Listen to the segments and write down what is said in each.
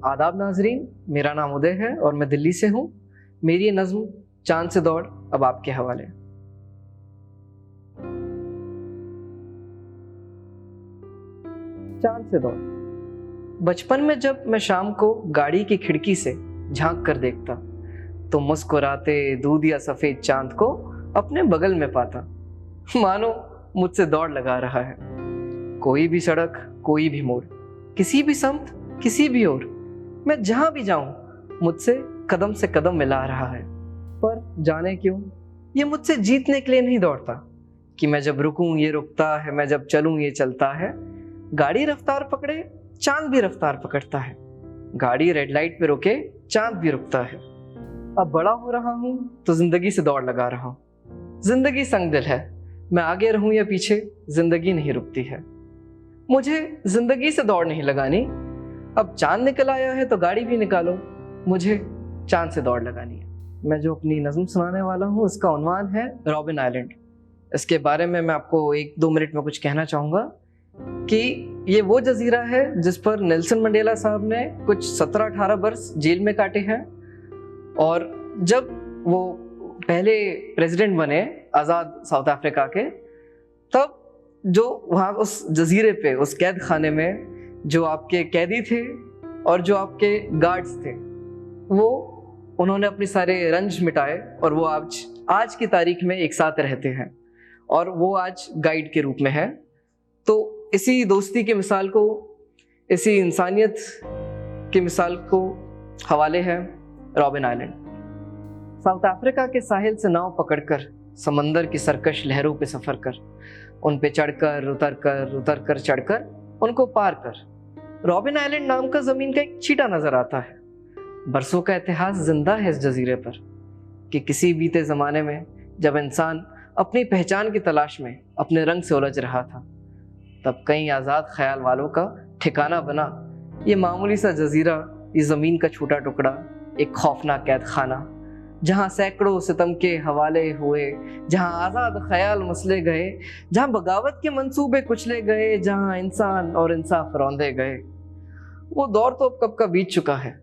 आदाब नाजरीन, मेरा नाम उदय है और मैं दिल्ली से हूँ। मेरी ये नज़्म चांद से दौड़ अब आपके हवाले। चांद से दौड़। बचपन में जब मैं शाम को गाड़ी की खिड़की से झांक कर देखता तो मुस्कुराते दूध या सफ़ेद चांद को अपने बगल में पाता, मानो मुझसे दौड़ लगा रहा है। कोई भी सड़क, कोई भी मोड़, किसी भी समत, किसी भी ओर, मैं जहां भी जाऊं मुझसे कदम से कदम मिला रहा है। पर जाने क्यों ये मुझसे जीतने के लिए नहीं दौड़ता कि मैं जब रुकूं ये रुकता है, मैं जब चलूं ये चलता है। गाड़ी रफ्तार पकड़े, चांद भी रफ्तार पकड़ता है। गाड़ी रेड लाइट पे रुके, चांद भी रुकता है। अब बड़ा हो रहा हूं तो जिंदगी से दौड़ लगा रहा हूं। जिंदगी संगदिल है, मैं आगे रहूं या पीछे, जिंदगी नहीं रुकती है। मुझे जिंदगी से दौड़ नहीं लगानी। अब चांद निकल आया है तो गाड़ी भी निकालो, मुझे चांद से दौड़ लगानी है। मैं जो अपनी नज़्म सुनाने वाला हूँ उसका उन्वान है रॉबिन आइलैंड। इसके बारे में मैं आपको 1-2 मिनट में कुछ कहना चाहूँगा कि ये वो जजीरा है जिस पर नेल्सन मंडेला साहब ने कुछ 17-18 बरस जेल में काटे हैं। और जब वो पहले प्रेसिडेंट बने आज़ाद साउथ अफ्रीका के, तब जो वहाँ उस जजीरे पे, उस कैद खाने में जो आपके कैदी थे और जो आपके गार्ड्स थे, वो उन्होंने अपने सारे रंज मिटाए और वो आज की तारीख में एक साथ रहते हैं और वो आज गाइड के रूप में है। तो इसी दोस्ती की मिसाल को, इसी इंसानियत की मिसाल को हवाले है रॉबिन आइलैंड। साउथ अफ्रीका के साहिल से नाव पकड़कर समंदर की सरकश लहरों पे सफ़र कर, उन पे चढ़कर उतर कर चढ़कर उनको पार कर, रॉबिन आइलैंड नाम का ज़मीन का एक छींटा नज़र आता है। बरसों का इतिहास जिंदा है इस जजीरे पर कि किसी बीते ज़माने में जब इंसान अपनी पहचान की तलाश में अपने रंग से उलझ रहा था, तब कई आज़ाद ख्याल वालों का ठिकाना बना ये मामूली सा जजीरा, ये ज़मीन का छोटा टुकड़ा, एक खौफनाक कैद खाना जहाँ सैकड़ों सितम के हवाले हुए, जहाँ आज़ाद ख्याल मसले गए, जहाँ बगावत के मंसूबे कुचले गए, जहाँ इंसान और इंसाफ रौंदे गए। वो दौर तो अब कब का बीत चुका है,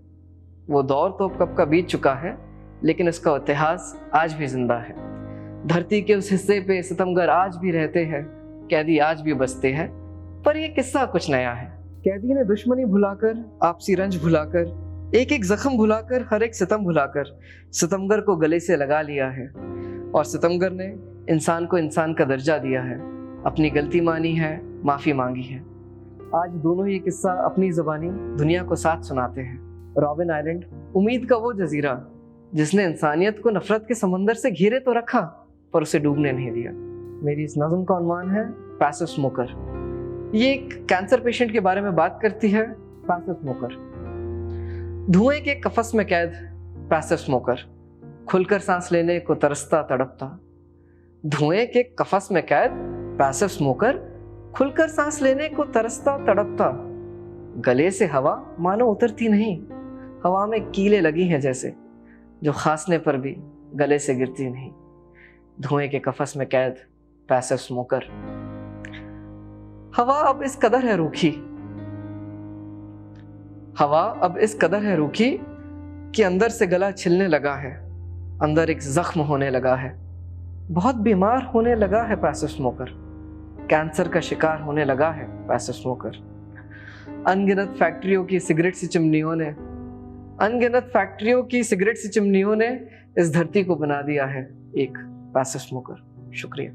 वो दौर तो अब कब का बीत चुका है, लेकिन इसका इतिहास आज भी जिंदा है। धरती के उस हिस्से पे सितमगर आज भी रहते हैं, कैदी आज भी बसते हैं। पर यह किस्सा कुछ नया है। कैदी ने दुश्मनी भुलाकर, आपसी रंज भुलाकर, एक एक जख्म भुलाकर, हर एक सितम भुलाकर सितमगर को गले से लगा लिया है और सितमगर ने इंसान को इंसान का दर्जा दिया है, अपनी गलती मानी है, माफ़ी मांगी है। आज दोनों ये किस्सा अपनी ज़बानी दुनिया को साथ सुनाते हैं। रॉबिन आइलैंड उम्मीद का वो जजीरा जिसने इंसानियत को नफरत के समंदर से घेरे तो रखा पर उसे डूबने नहीं दिया। मेरी इस नज़्म का उन्वान है पैसिव स्मोकर। ये एक कैंसर पेशेंट के बारे में बात करती है। Passive smoker. धुएं के कफस में कैद पैसिव स्मोकर, खुलकर सांस लेने को तरसता तड़पता। धुएं के कफस में कैद पैसिव स्मोकर, खुलकर सांस लेने को तरसता तड़पता। गले से हवा मानो उतरती नहीं, हवा में कीलें लगी हैं जैसे, जो खांसने पर भी गले से गिरती नहीं। धुएं के कफस में कैद पैसिव स्मोकर। हवा अब इस कदर है रूखी, हवा अब इस कदर है रूखी कि अंदर से गला छिलने लगा है, अंदर एक जख्म होने लगा है। बहुत बीमार होने लगा है पैसिव स्मोकर, कैंसर का शिकार होने लगा है पैसिव स्मोकर। अनगिनत फैक्ट्रियों की सिगरेट सी चिमनियों ने, अनगिनत फैक्ट्रियों की सिगरेट सी चिमनियों ने इस धरती को बना दिया है एक पैसिव स्मोकर। शुक्रिया।